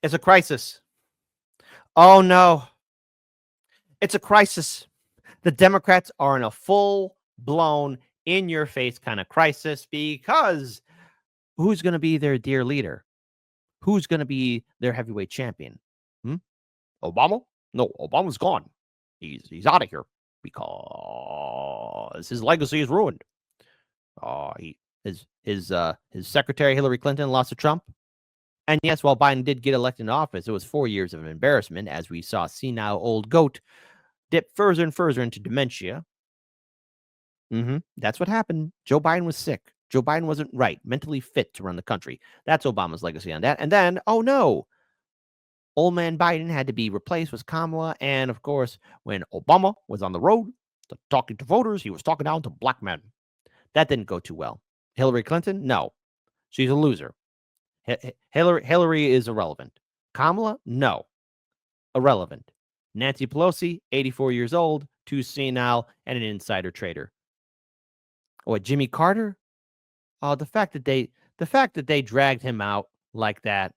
It's a crisis. Oh, no. It's a crisis. The Democrats are in a full-blown, in-your-face kind of crisis because who's going to be their dear leader? Who's going to be their heavyweight champion? Obama? No, Obama's gone. He's out of here because his legacy is ruined. His secretary Hillary Clinton lost to Trump. And yes, while Biden did get elected into office, it was 4 years of embarrassment as we saw senile old goat dip further and further into dementia. That's what happened. Joe Biden was sick. Joe Biden wasn't mentally fit to run the country. That's Obama's legacy on that. And then, oh no, old man Biden had to be replaced with Kamala. And of course, when Obama was on the road talking to voters, he was talking down to black men. That didn't go too well. Hillary Clinton, no, she's a loser. Hillary is irrelevant. Kamala, no, irrelevant. Nancy Pelosi, 84 years old, too senile, and an insider trader. What, Jimmy Carter? Oh, the fact that they dragged him out like that,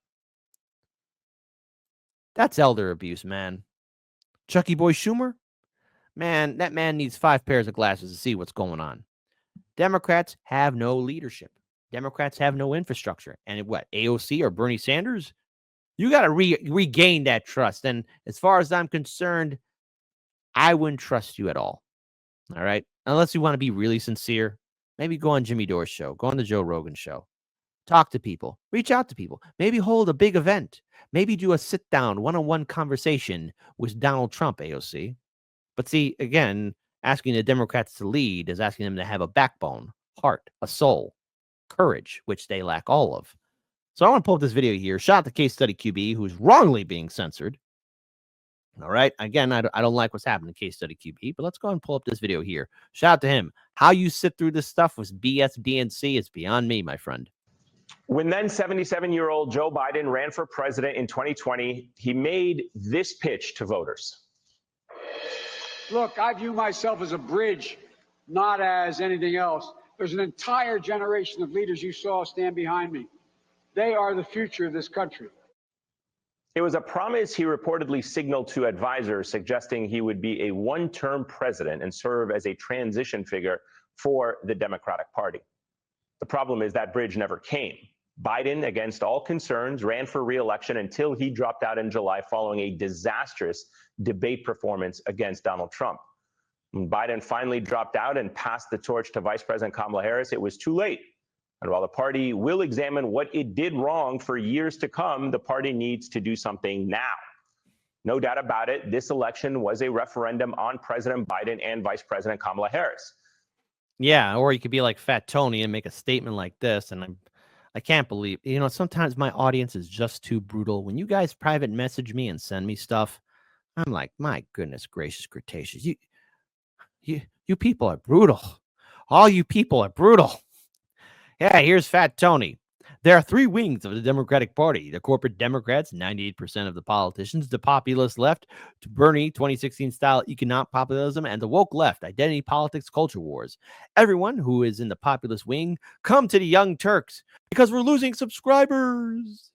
that's elder abuse, man. Chucky Boy Schumer, man, that man needs 5 pairs of glasses to see what's going on. Democrats have no leadership. Democrats have no infrastructure. And what, AOC or Bernie Sanders? You got to regain that trust. And as far as I'm concerned, I wouldn't trust you at all. All right? Unless you want to be really sincere, maybe go on Jimmy Dore's show, go on the Joe Rogan show. Talk to people, reach out to people, maybe hold a big event, maybe do a sit-down, one-on-one conversation with Donald Trump, AOC. But see, again, asking the Democrats to lead is asking them to have a backbone, heart, a soul, courage, which they lack all of. So I want to pull up this video here. Shout out to Case Study QB, who's wrongly being censored. All right. Again, I don't like what's happening to Case Study QB, but let's go and pull up this video here. Shout out to him. How you sit through this stuff with BS DNC is beyond me, my friend. When then 77-year-old Joe Biden ran for president in 2020, he made this pitch to voters. Look, I view myself as a bridge, not as anything else. There's an entire generation of leaders you saw stand behind me. They are the future of this country. It was a promise he reportedly signaled to advisors, suggesting he would be a one-term president and serve as a transition figure for the Democratic Party. The problem is that bridge never came. Biden, against all concerns, ran for re-election until he dropped out in July following a disastrous debate performance against Donald Trump. When Biden finally dropped out and passed the torch to Vice President Kamala Harris, it was too late. And while the party will examine what it did wrong for years to come, the party needs to do something now. No doubt about it, this election was a referendum on President Biden and Vice President Kamala Harris. Yeah, or you could be like Fat Tony and make a statement like this. And I can't believe, sometimes my audience is just too brutal. When you guys private message me and send me stuff, I'm like, my goodness gracious, cretaceous. You people are brutal. All you people are brutal. Yeah, here's Fat Tony. There are 3 wings of the Democratic Party. The corporate Democrats, 98% of the politicians, the populist left, to Bernie 2016-style economic populism, and the woke left, identity politics, culture wars. Everyone who is in the populist wing, come to the Young Turks, because we're losing subscribers.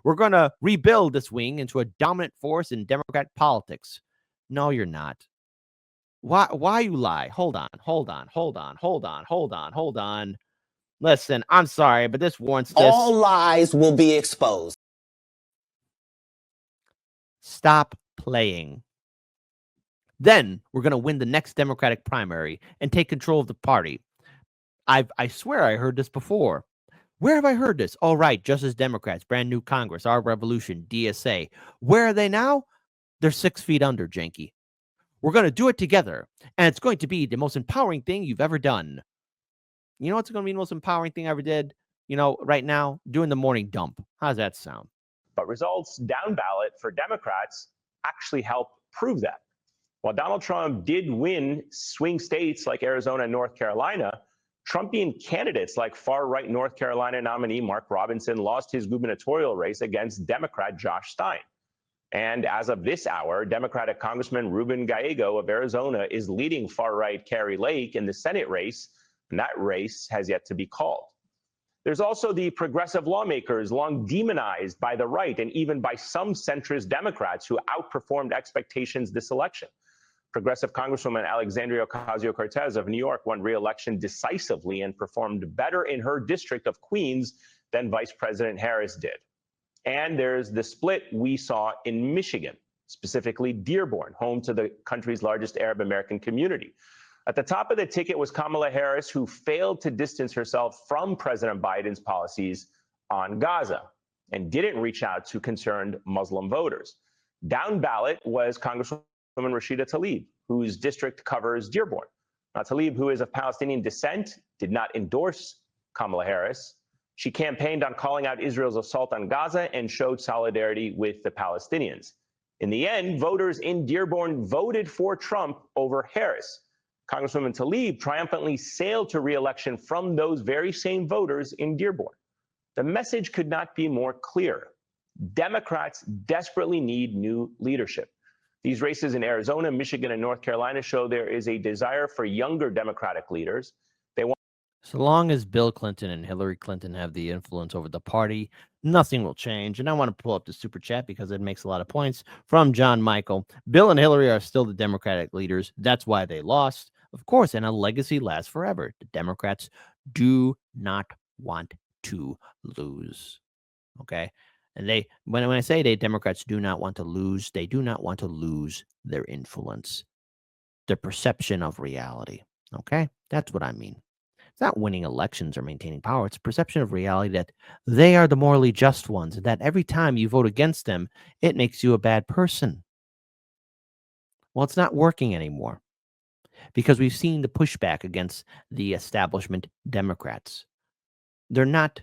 We're going to rebuild this wing into a dominant force in Democrat politics. No, you're not. Why you lie? Hold on. Listen, I'm sorry, but this warrants this. All lies will be exposed. Stop playing. Then we're going to win the next Democratic primary and take control of the party. I swear I heard this before. Where have I heard this? All right, Justice Democrats, brand new Congress, our revolution, DSA. Where are they now? They're 6 feet under, Janky. We're going to do it together, and it's going to be the most empowering thing you've ever done. You know what's going to be the most empowering thing I ever did? Right now, doing the morning dump. How's that sound? But results down ballot for Democrats actually help prove that. While Donald Trump did win swing states like Arizona and North Carolina, Trumpian candidates like far-right North Carolina nominee Mark Robinson lost his gubernatorial race against Democrat Josh Stein. And as of this hour, Democratic Congressman Ruben Gallego of Arizona is leading far-right Kari Lake in the Senate race, and that race has yet to be called. There's also the progressive lawmakers, long demonized by the right and even by some centrist Democrats who outperformed expectations this election. Progressive Congresswoman Alexandria Ocasio-Cortez of New York won re-election decisively and performed better in her district of Queens than Vice President Harris did. And there's the split we saw in Michigan, specifically Dearborn, home to the country's largest Arab American community. At the top of the ticket was Kamala Harris, who failed to distance herself from President Biden's policies on Gaza and didn't reach out to concerned Muslim voters. Down ballot was Congresswoman Rashida Tlaib, whose district covers Dearborn. Now, Tlaib, who is of Palestinian descent, did not endorse Kamala Harris. She campaigned on calling out Israel's assault on Gaza and showed solidarity with the Palestinians. In the end, voters in Dearborn voted for Trump over Harris. Congresswoman Tlaib triumphantly sailed to re-election from those very same voters in Dearborn. The message could not be more clear. Democrats desperately need new leadership. These races in Arizona, Michigan, and North Carolina show there is a desire for younger Democratic leaders. So long as Bill Clinton and Hillary Clinton have the influence over the party, nothing will change. And I want to pull up the super chat because it makes a lot of points from John Michael. Bill and Hillary are still the Democratic leaders. That's why they lost. Of course, and a legacy lasts forever. The Democrats do not want to lose. Okay? And when I say Democrats do not want to lose, they do not want to lose their influence, their perception of reality. Okay? That's what I mean. It's not winning elections or maintaining power. It's a perception of reality that they are the morally just ones, and that every time you vote against them, it makes you a bad person. Well, it's not working anymore because we've seen the pushback against the establishment Democrats. They're not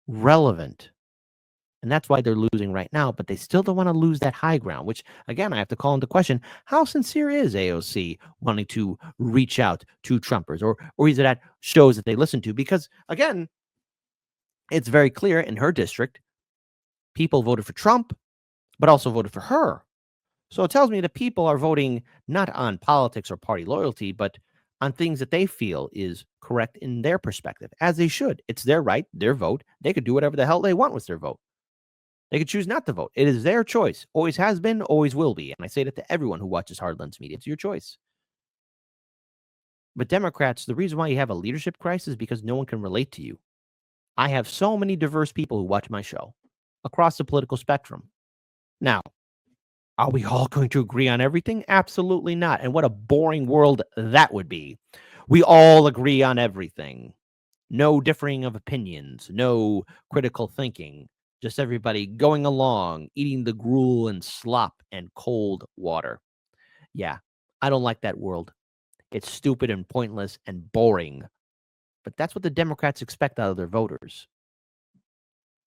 relevant. And that's why they're losing right now, but they still don't want to lose that high ground, which, again, I have to call into question, how sincere is AOC wanting to reach out to Trumpers? Or is it at shows that they listen to? Because, again, it's very clear in her district, people voted for Trump, but also voted for her. So it tells me that people are voting not on politics or party loyalty, but on things that they feel is correct in their perspective, as they should. It's their right, their vote. They could do whatever the hell they want with their vote. They could choose not to vote. It is their choice. Always has been, always will be. And I say that to everyone who watches Hard Lens Media. It's your choice. But Democrats, the reason why you have a leadership crisis is because no one can relate to you. I have so many diverse people who watch my show across the political spectrum. Now, are we all going to agree on everything? Absolutely not. And what a boring world that would be. We all agree on everything. No differing of opinions, no critical thinking. Just everybody going along, eating the gruel and slop and cold water. Yeah, I don't like that world. It's stupid and pointless and boring. But that's what the Democrats expect out of their voters.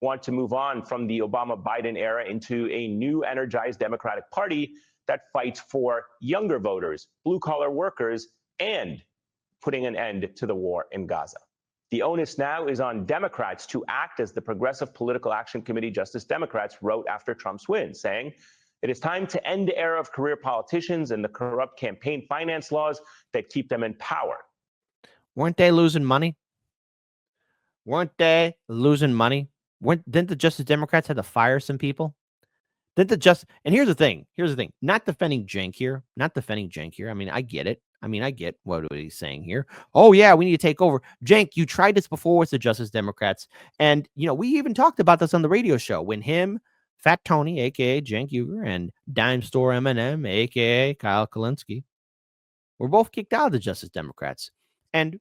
Want to move on from the Obama-Biden era into a new energized Democratic Party that fights for younger voters, blue-collar workers, and putting an end to the war in Gaza. The onus now is on Democrats to act as the Progressive Political Action Committee Justice Democrats wrote after Trump's win, saying, "It is time to end the era of career politicians and the corrupt campaign finance laws that keep them in power." Weren't they losing money? Didn't the Justice Democrats have to fire some people? And here's the thing. Not defending Cenk here. I mean, I get it. I get what he's saying here. Oh, yeah, we need to take over. Cenk, you tried this before with the Justice Democrats. And, we even talked about this on the radio show when him, Fat Tony, a.k.a. Cenk Uygur, and Dime Store M&M, a.k.a. Kyle Kulinski, were both kicked out of the Justice Democrats. And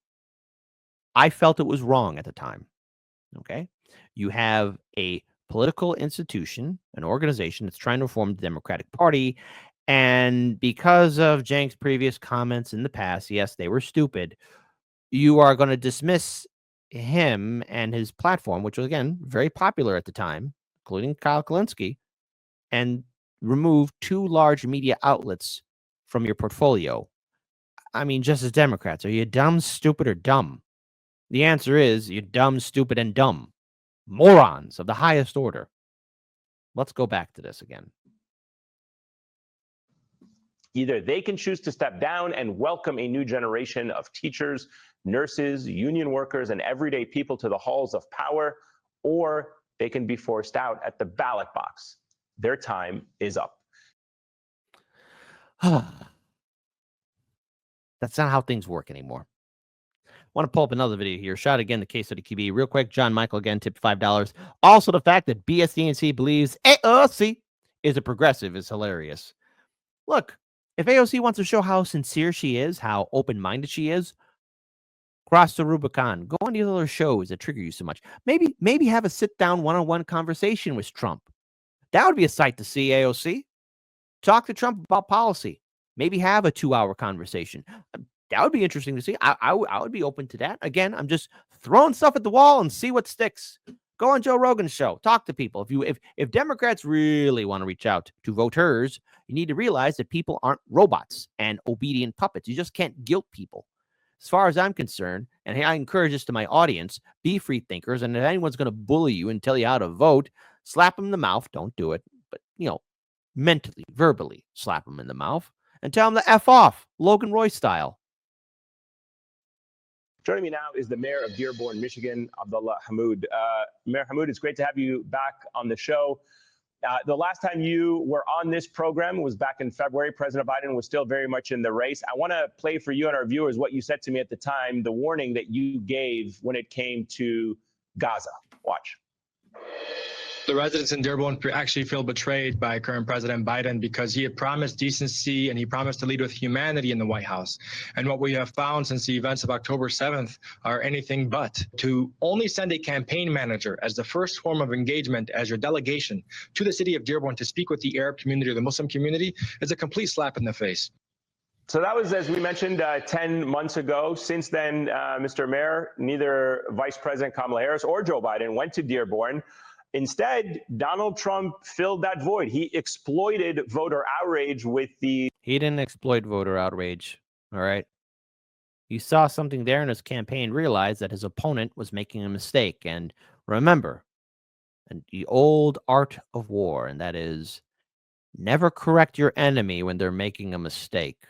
I felt it was wrong at the time. Okay? You have a political institution, an organization that's trying to reform the Democratic Party. And because of Cenk's previous comments in the past, yes, they were stupid, you are going to dismiss him and his platform, which was, again, very popular at the time, including Kyle Kulinski, and remove two large media outlets from your portfolio. I mean, just as Democrats, are you dumb, stupid, or dumb? The answer is you're dumb, stupid, and dumb. Morons of the highest order. Let's go back to this again. Either they can choose to step down and welcome a new generation of teachers, nurses, union workers, and everyday people to the halls of power, or they can be forced out at the ballot box. Their time is up. That's not how things work anymore. I want to pull up another video here. Shot again, the case study QB. Real quick, John Michael again tipped $5. Also, the fact that BSDNC believes AOC is a progressive is hilarious. Look, if AOC wants to show how sincere she is, how open-minded she is, cross the Rubicon. Go on these other shows that trigger you so much. Maybe have a sit-down one-on-one conversation with Trump. That would be a sight to see, AOC. Talk to Trump about policy. Maybe have a 2-hour conversation. That would be interesting to see. I would be open to that. Again, I'm just throwing stuff at the wall and see what sticks. Go on Joe Rogan's show. Talk to people. If Democrats really want to reach out to voters, you need to realize that people aren't robots and obedient puppets. You just can't guilt people. As far as I'm concerned, and I encourage this to my audience, be free thinkers. And if anyone's going to bully you and tell you how to vote, slap them in the mouth. Don't do it. But, mentally, verbally slap them in the mouth and tell them to F off, Logan Roy style. Joining me now is the mayor of Dearborn, Michigan, Abdullah Hammoud. Mayor Hammoud, it's great to have you back on the show. The last time you were on this program was back in February. President Biden was still very much in the race. I want to play for you and our viewers what you said to me at the time, the warning that you gave when it came to Gaza. Watch. The residents in Dearborn actually feel betrayed by current President Biden because he had promised decency and he promised to lead with humanity in the White House. And what we have found since the events of October 7th are anything but. To only send a campaign manager as the first form of engagement as your delegation to the city of Dearborn to speak with the Arab community or the Muslim community is a complete slap in the face. So that was, as we mentioned, 10 months ago. Since then, Mr. Mayor, neither Vice President Kamala Harris or Joe Biden went to Dearborn. Instead, Donald Trump filled that void. He exploited voter outrage with the... He didn't exploit voter outrage, all right? He saw something there in his campaign, realized that his opponent was making a mistake. And remember, the old art of war, and that is never correct your enemy when they're making a mistake.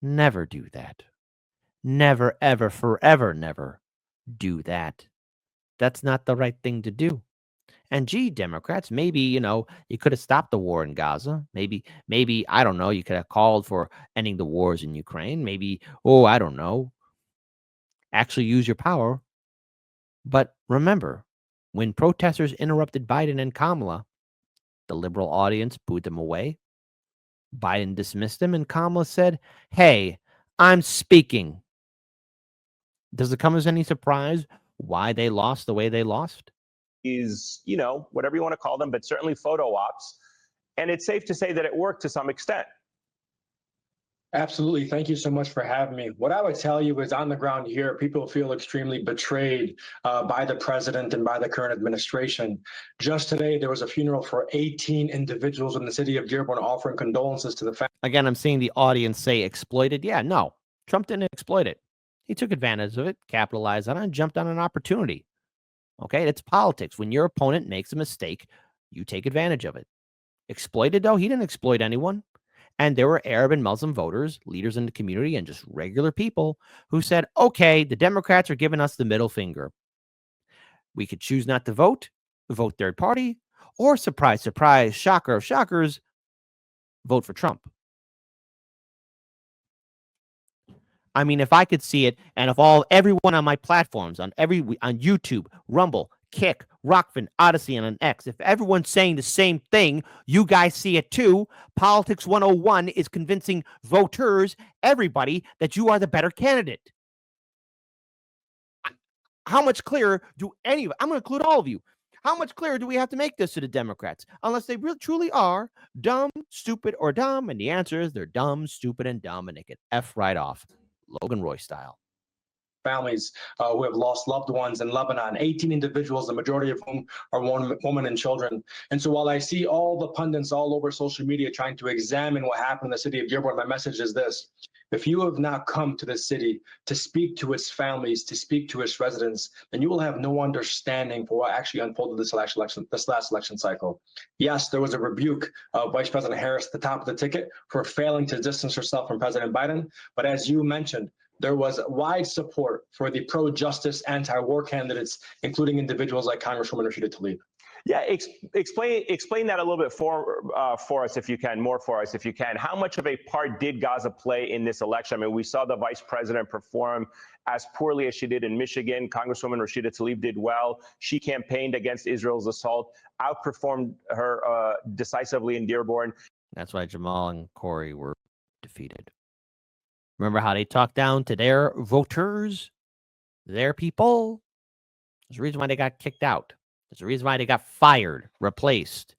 Never do that. Never, ever, forever, never do that. That's not the right thing to do. And gee, Democrats, maybe, you could have stopped the war in Gaza. Maybe, I don't know, you could have called for ending the wars in Ukraine. Maybe, I don't know, actually use your power. But remember, when protesters interrupted Biden and Kamala, the liberal audience booed them away. Biden dismissed them, and Kamala said, "Hey, I'm speaking." Does it come as any surprise why they lost the way they lost? Is, whatever you want to call them, but certainly photo ops. And it's safe to say that it worked to some extent. Absolutely. Thank you so much for having me. What I would tell you is on the ground here, people feel extremely betrayed by the president and by the current administration. Just today, there was a funeral for 18 individuals in the city of Dearborn offering condolences to the family. Again, I'm seeing the audience say exploited. Yeah, no, Trump didn't exploit it. He took advantage of it, capitalized on it, and jumped on an opportunity. Okay, it's politics. When your opponent makes a mistake, you take advantage of it. Exploited, though, he didn't exploit anyone. And there were Arab and Muslim voters, leaders in the community, and just regular people who said, okay, the Democrats are giving us the middle finger. We could choose not to vote third party, or surprise, surprise, shocker of shockers, vote for Trump. I mean, if I could see it, and if everyone on my platforms, on YouTube, Rumble, Kick, Rockfin, Odyssey, and on X, if everyone's saying the same thing, you guys see it too. Politics 101 is convincing voters, everybody, that you are the better candidate. How much clearer I'm going to include all of you. How much clearer do we have to make this to the Democrats? Unless they really truly are dumb, stupid, or dumb. And the answer is they're dumb, stupid, and dumb, and they get F right off. Logan Roy style. families who have lost loved ones in Lebanon, 18 individuals, the majority of whom are women and children. And so while I see all the pundits all over social media trying to examine what happened in the city of Dearborn, my message is this. If you have not come to the city to speak to its families, to speak to its residents, then you will have no understanding for what actually unfolded this last election cycle. Yes, there was a rebuke of Vice President Harris at the top of the ticket for failing to distance herself from President Biden. But as you mentioned, there was wide support for the pro-justice, anti-war candidates, including individuals like Congresswoman Rashida Tlaib. Yeah, explain that a little bit for us, if you can, more for us, if you can. How much of a part did Gaza play in this election? I mean, we saw the vice president perform as poorly as she did in Michigan. Congresswoman Rashida Tlaib did well. She campaigned against Israel's assault, outperformed her decisively in Dearborn. That's why Jamal and Corey were defeated. Remember how they talked down to their voters, their people? There's a reason why they got kicked out. There's a reason why they got fired, replaced.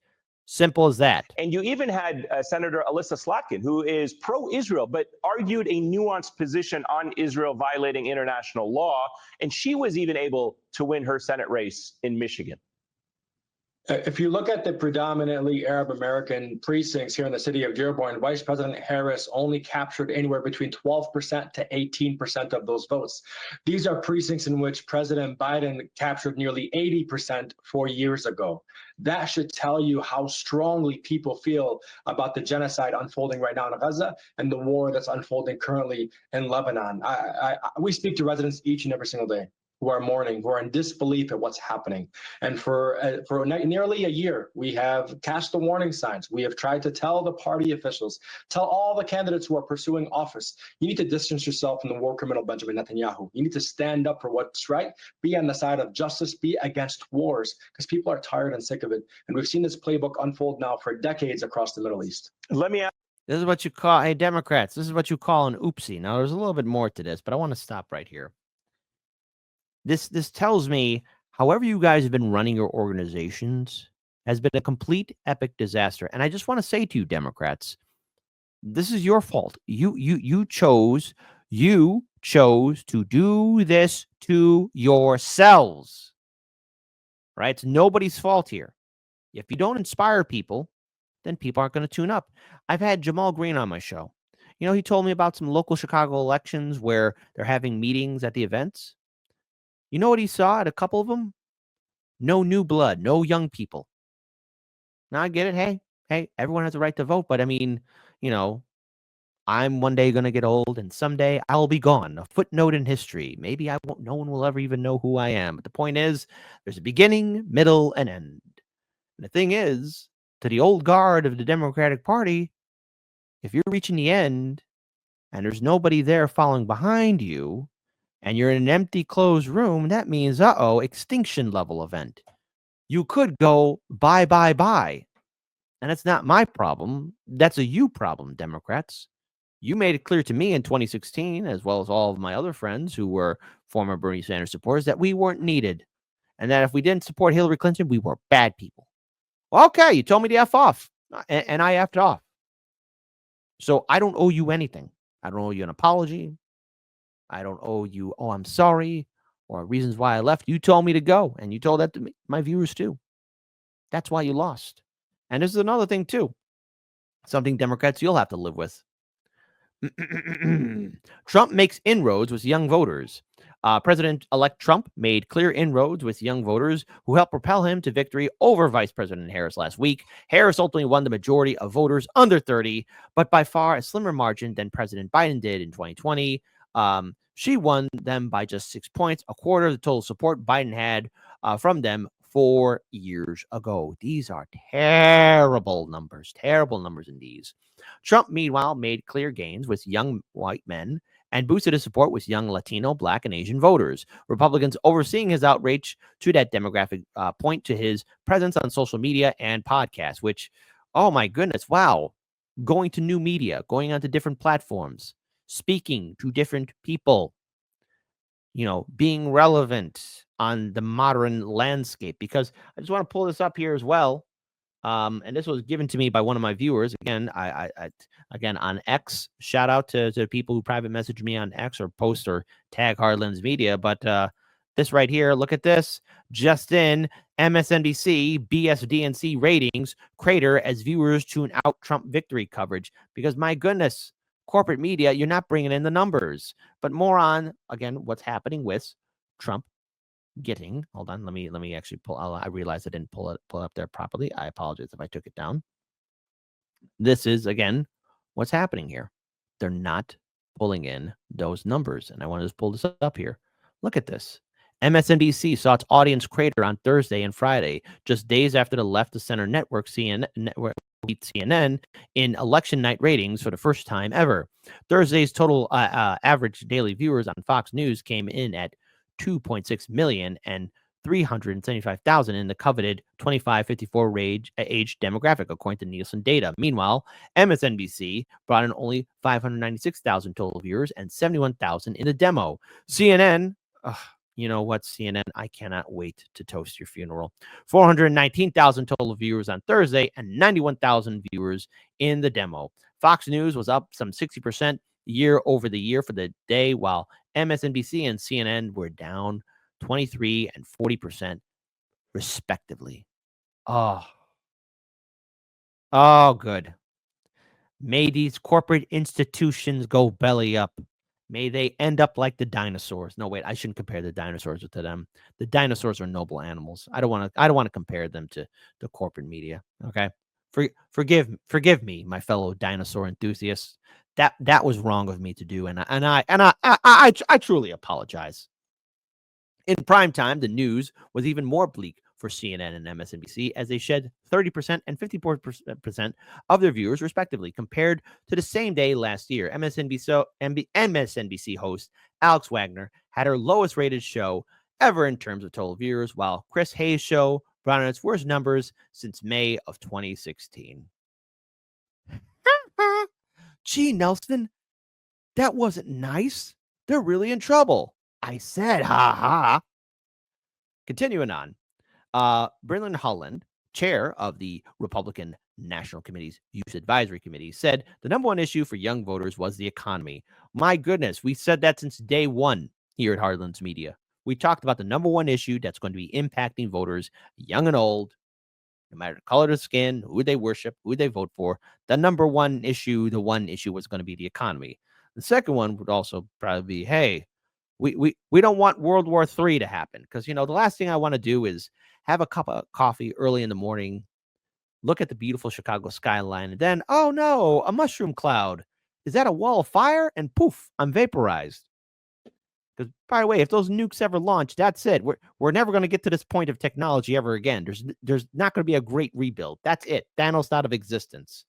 Simple as that. And you even had Senator Alyssa Slotkin, who is pro-Israel, but argued a nuanced position on Israel violating international law. And she was even able to win her Senate race in Michigan. If you look at the predominantly Arab American precincts here in the city of Dearborn, Vice President Harris only captured anywhere between 12% to 18% of those votes. These are precincts in which President Biden captured nearly 80% 4 years ago. That should tell you how strongly people feel about the genocide unfolding right now in Gaza and the war that's unfolding currently in Lebanon. We speak to residents each and every single day who are mourning, who are in disbelief at what's happening. And for nearly a year, we have cast the warning signs. We have tried to tell the party officials, tell all the candidates who are pursuing office, you need to distance yourself from the war criminal Benjamin Netanyahu. You need to stand up for what's right, be on the side of justice, be against wars, because people are tired and sick of it. And we've seen this playbook unfold now for decades across the Middle East. Let me ask. This is what you call, hey, Democrats, this is what you call an oopsie. Now, there's a little bit more to this, but I want to stop right here. This tells me, however you guys have been running your organizations has been a complete epic disaster. And I just want to say to you, Democrats, this is your fault. You chose to do this to yourselves. Right? It's nobody's fault here. If you don't inspire people, then people aren't going to tune up. I've had Jamal Green on my show. You know, he told me about some local Chicago elections where they're having meetings at the events. You know what he saw at a couple of them? No new blood, no young people. Now I get it. Hey, everyone has a right to vote. But I mean, you know, I'm one day going to get old and someday I will be gone. A footnote in history. Maybe no one will ever even know who I am. But the point is, there's a beginning, middle, and end. And the thing is, to the old guard of the Democratic Party, if you're reaching the end and there's nobody there following behind you, and you're in an empty, closed room, that means, extinction level event. You could go bye. And that's not my problem. That's a you problem, Democrats. You made it clear to me in 2016, as well as all of my other friends who were former Bernie Sanders supporters, that we weren't needed. And that if we didn't support Hillary Clinton, we were bad people. Well, okay, you told me to F off, and I F'd off. So I don't owe you anything. I don't owe you an apology. I don't owe you, I'm sorry, or reasons why I left. You told me to go, and you told that to my viewers too. That's why you lost. And this is another thing too. Something Democrats you'll have to live with. Trump makes inroads with young voters. President-elect Trump made clear inroads with young voters who helped propel him to victory over Vice President Harris last week. Harris ultimately won the majority of voters under 30, but by far a slimmer margin than President Biden did in 2020. She won them by just 6 points, a quarter of the total support Biden had from them 4 years ago. These are terrible numbers indeed. Trump, meanwhile, made clear gains with young white men and boosted his support with young Latino, Black, and Asian voters. Republicans overseeing his outreach to that demographic point to his presence on social media and podcasts, which, oh my goodness, wow, going to new media, going onto different platforms, speaking to different people, being relevant on the modern landscape. Because I just want to pull this up here as well. And this was given to me by one of my viewers. Again, again on X. Shout out to the people who private message me on X or post or tag Hardlands Media. But this right here, look at this. Just in, MSNBC BSDNC ratings crater as viewers tune out Trump victory coverage. Because my goodness, corporate media, you're not bringing in the numbers. But more on, again, what's happening with Trump getting, hold on, let me actually pull. I realized I didn't pull it up there properly. I apologize if I took it down. This is again what's happening here. They're not pulling in those numbers, and I want to just pull this up here. Look at this. MSNBC saw its audience crater on Thursday and Friday, just days after the left of center network beat CNN in election night ratings for the first time ever. Thursday's total average daily viewers on Fox News came in at 2.6 million and 375,000 in the coveted 25-54 age demographic, according to Nielsen data. Meanwhile, MSNBC brought in only 596,000 total viewers and 71,000 in the demo. CNN, you know what, CNN, I cannot wait to toast your funeral. 419,000 total viewers on Thursday and 91,000 viewers in the demo. Fox News was up some 60% year over the year for the day, while MSNBC and CNN were down 23 and 40% respectively. Oh, good. May these corporate institutions go belly up. May they end up like the dinosaurs. No, wait, I shouldn't compare the dinosaurs to them. The dinosaurs are noble animals. I don't want to compare them to the corporate media. Okay. Forgive me, my fellow dinosaur enthusiasts. That was wrong of me to do, and I truly apologize. In prime time, the news was even more bleak for CNN and MSNBC as they shed 30% and 54% of their viewers, respectively, compared to the same day last year. MSNBC host Alex Wagner had her lowest rated show ever in terms of total viewers, while Chris Hayes' show brought in its worst numbers since May of 2016. Gee, Nelson, that wasn't nice. They're really in trouble. I said, ha ha. Continuing on, Brendan Holland, chair of the Republican National Committee's Youth Advisory Committee, said the number one issue for young voters was the economy. My goodness, we said that since day one here at Hardlands Media. We talked about the number one issue that's going to be impacting voters, young and old, no matter the color of the skin, who they worship, who they vote for. The number one issue, the one issue was going to be the economy. The second one would also probably be, hey, we don't want World War III to happen, because, you know, the last thing I want to do is have a cup of coffee early in the morning, look at the beautiful Chicago skyline, and then, oh no, a mushroom cloud. Is that a wall of fire? And poof, I'm vaporized. Because, by the way, if those nukes ever launch, that's it. We're never going to get to this point of technology ever again. There's not going to be a great rebuild. That's it. Thanos out of existence.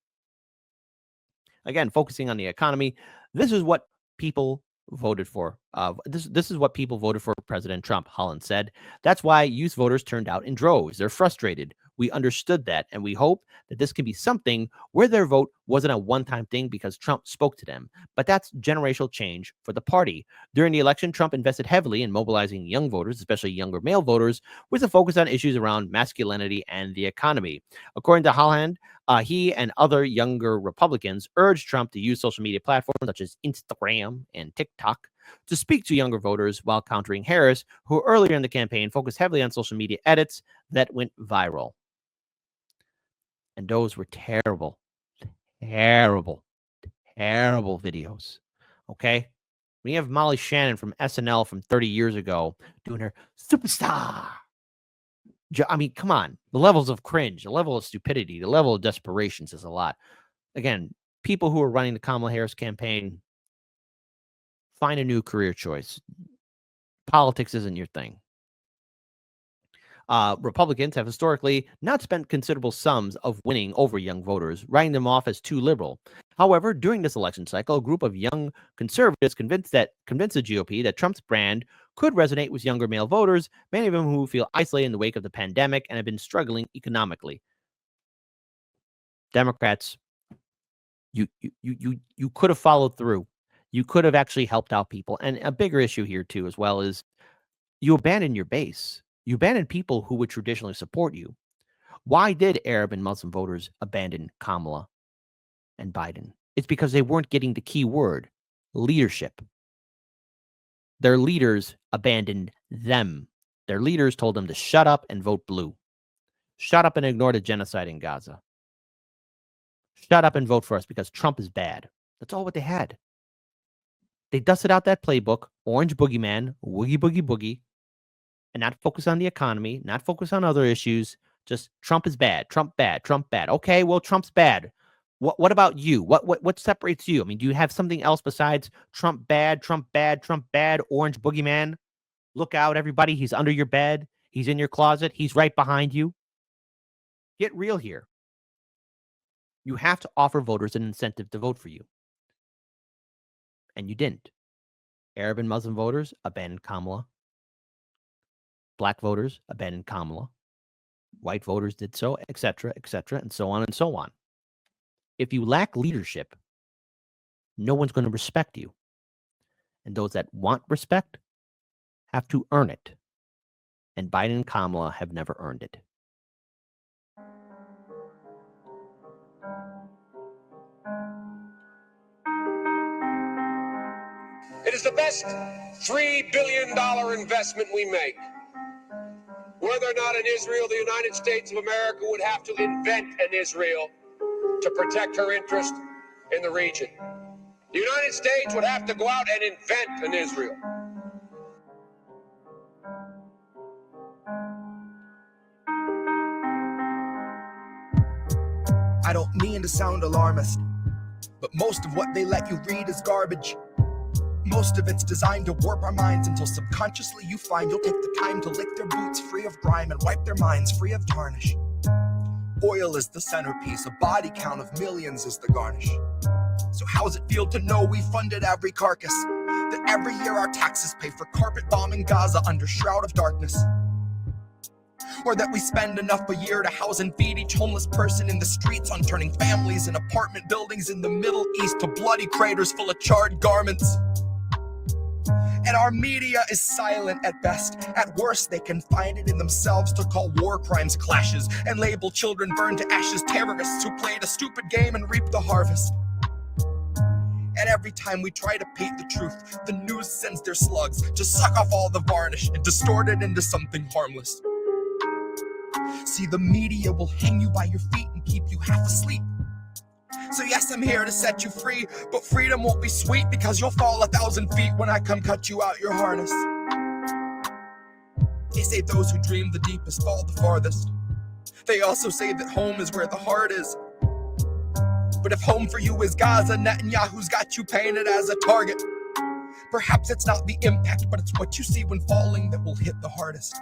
Again, focusing on the economy, this is what people voted for. This is what people voted for President Trump, Holland said. That's why youth voters turned out in droves. They're frustrated. We understood that, and we hope that this can be something where their vote wasn't a one-time thing because Trump spoke to them. But that's generational change for the party. During the election, Trump invested heavily in mobilizing young voters, especially younger male voters, with a focus on issues around masculinity and the economy. According to Holland, he and other younger Republicans urged Trump to use social media platforms such as Instagram and TikTok to speak to younger voters, while countering Harris, who earlier in the campaign focused heavily on social media edits that went viral. And those were terrible videos. Okay? We have Molly Shannon from SNL from 30 years ago doing her superstar. I mean, come on. The levels of cringe, the level of stupidity, the level of desperation says a lot. Again, people who are running the Kamala Harris campaign, find a new career choice. Politics isn't your thing. Republicans have historically not spent considerable sums of winning over young voters, writing them off as too liberal. However, during this election cycle, a group of young conservatives convinced the GOP that Trump's brand could resonate with younger male voters, many of them who feel isolated in the wake of the pandemic and have been struggling economically. Democrats, you could have followed through. You could have actually helped out people. And a bigger issue here, too, as well, is you abandon your base. You abandon people who would traditionally support you. Why did Arab and Muslim voters abandon Kamala and Biden? It's because they weren't getting the key word, leadership. Their leaders abandoned them. Their leaders told them to shut up and vote blue. Shut up and ignore the genocide in Gaza. Shut up and vote for us because Trump is bad. That's all what they had. They dusted out that playbook, orange boogeyman, woogie boogie boogie, and not focus on the economy, not focus on other issues. Just Trump is bad, Trump bad, Trump bad. Okay, well, Trump's bad. What about you? What separates you? I mean, do you have something else besides Trump bad, Trump bad, Trump bad, orange boogeyman? Look out, everybody. He's under your bed. He's in your closet. He's right behind you. Get real here. You have to offer voters an incentive to vote for you. And you didn't. Arab and Muslim voters abandoned Kamala. Black voters abandoned Kamala. White voters did so, etc., and so on and so on. If you lack leadership, no one's going to respect you. And those that want respect have to earn it. And Biden and Kamala have never earned it. It is the best $3 billion investment we make. Whether or not in Israel, the United States of America would have to invent an Israel to protect her interest in the region. The United States would have to go out and invent an Israel. I don't mean to sound alarmist, but most of what they let you read is garbage. Most of it's designed to warp our minds until subconsciously you find you'll take the time to lick their boots free of grime and wipe their minds free of tarnish. Oil is the centerpiece, a body count of millions is the garnish. So how's it feel to know we funded every carcass? That every year our taxes pay for carpet bombing Gaza under shroud of darkness? Or that we spend enough a year to house and feed each homeless person in the streets on turning families in apartment buildings in the Middle East to bloody craters full of charred garments? And our media is silent at best. At worst, they can find it in themselves to call war crimes clashes and label children burned to ashes terrorists who played a stupid game and reaped the harvest. And every time we try to paint the truth, the news sends their slugs to suck off all the varnish and distort it into something harmless. See, the media will hang you by your feet and keep you half asleep. So yes, I'm here to set you free, but freedom won't be sweet because you'll fall 1,000 feet when I come cut you out your harness. They say those who dream the deepest fall the farthest. They also say that home is where the heart is. But if home for you is Gaza, Netanyahu's got you painted as a target. Perhaps it's not the impact, but it's what you see when falling that will hit the hardest.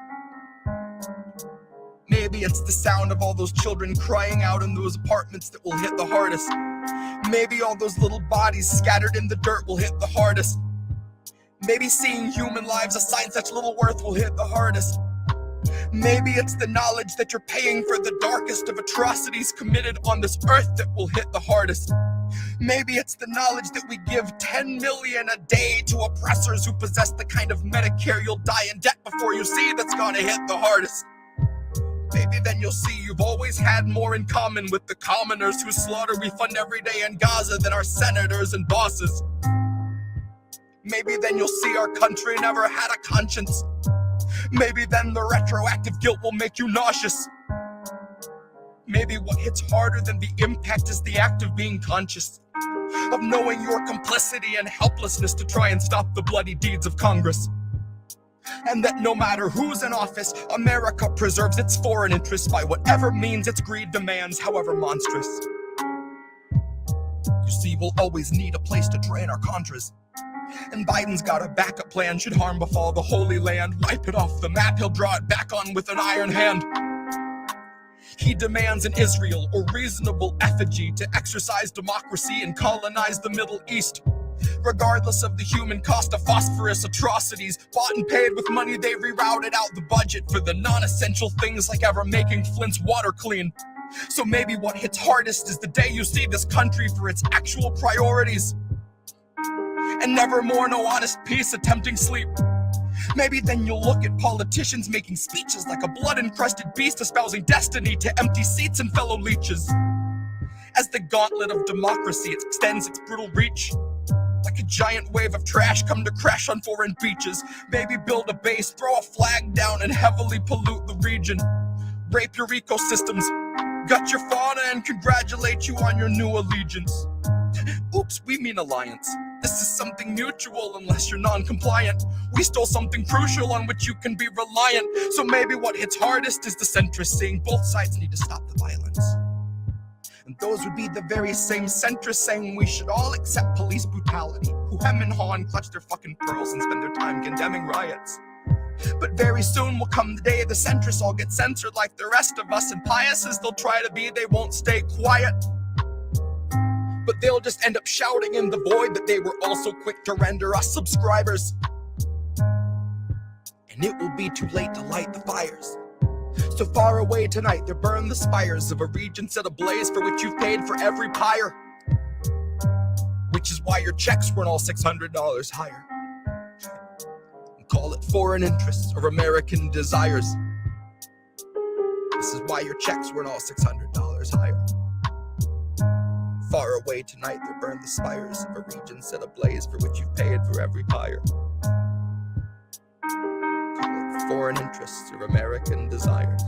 Maybe it's the sound of all those children crying out in those apartments that will hit the hardest. Maybe all those little bodies scattered in the dirt will hit the hardest. Maybe seeing human lives assigned such little worth will hit the hardest. Maybe it's the knowledge that you're paying for the darkest of atrocities committed on this earth that will hit the hardest. Maybe it's the knowledge that we give 10 million a day to oppressors who possess the kind of Medicare you'll die in debt before you see that's gonna hit the hardest. Maybe then you'll see you've always had more in common with the commoners whose slaughter we fund every day in Gaza than our senators and bosses. Maybe then you'll see our country never had a conscience. Maybe then the retroactive guilt will make you nauseous. Maybe what hits harder than the impact is the act of being conscious, of knowing your complicity and helplessness to try and stop the bloody deeds of Congress. And that no matter who's in office, America preserves its foreign interests by whatever means its greed demands, however monstrous. You see, we'll always need a place to train our contras. And Biden's got a backup plan should harm befall the Holy Land. Wipe it off the map, he'll draw it back on with an iron hand. He demands an Israel or reasonable effigy to exercise democracy and colonize the Middle East. Regardless of the human cost of phosphorus atrocities, bought and paid with money they rerouted out the budget for the non-essential things like ever making Flint's water clean. So maybe what hits hardest is the day you see this country for its actual priorities. And never more no honest peace attempting sleep. Maybe then you'll look at politicians making speeches like a blood-encrusted beast espousing destiny to empty seats and fellow leeches. As the gauntlet of democracy extends its brutal reach, like a giant wave of trash come to crash on foreign beaches. Maybe build a base, throw a flag down, and heavily pollute the region. Rape your ecosystems, gut your fauna, and congratulate you on your new allegiance. Oops, we mean alliance. This is something mutual unless you're non-compliant. We stole something crucial on which you can be reliant. So maybe what hits hardest is the centrist saying both sides need to stop the violence. And those would be the very same centrists saying we should all accept police brutality, who hem and haw and clutch their fucking pearls and spend their time condemning riots. But very soon will come the day the centrists all get censored like the rest of us, and pious as they'll try to be, they won't stay quiet. But they'll just end up shouting in the void that they were also quick to render us subscribers. And it will be too late to light the fires. So far away tonight, there burn the spires of a region set ablaze for which you've paid for every pyre. Which is why your checks weren't all $600 higher. And call it foreign interests or American desires. This is why your checks weren't all $600 higher. Far away tonight, there burn the spires of a region set ablaze for which you've paid for every pyre. Call it foreign interests or American desires.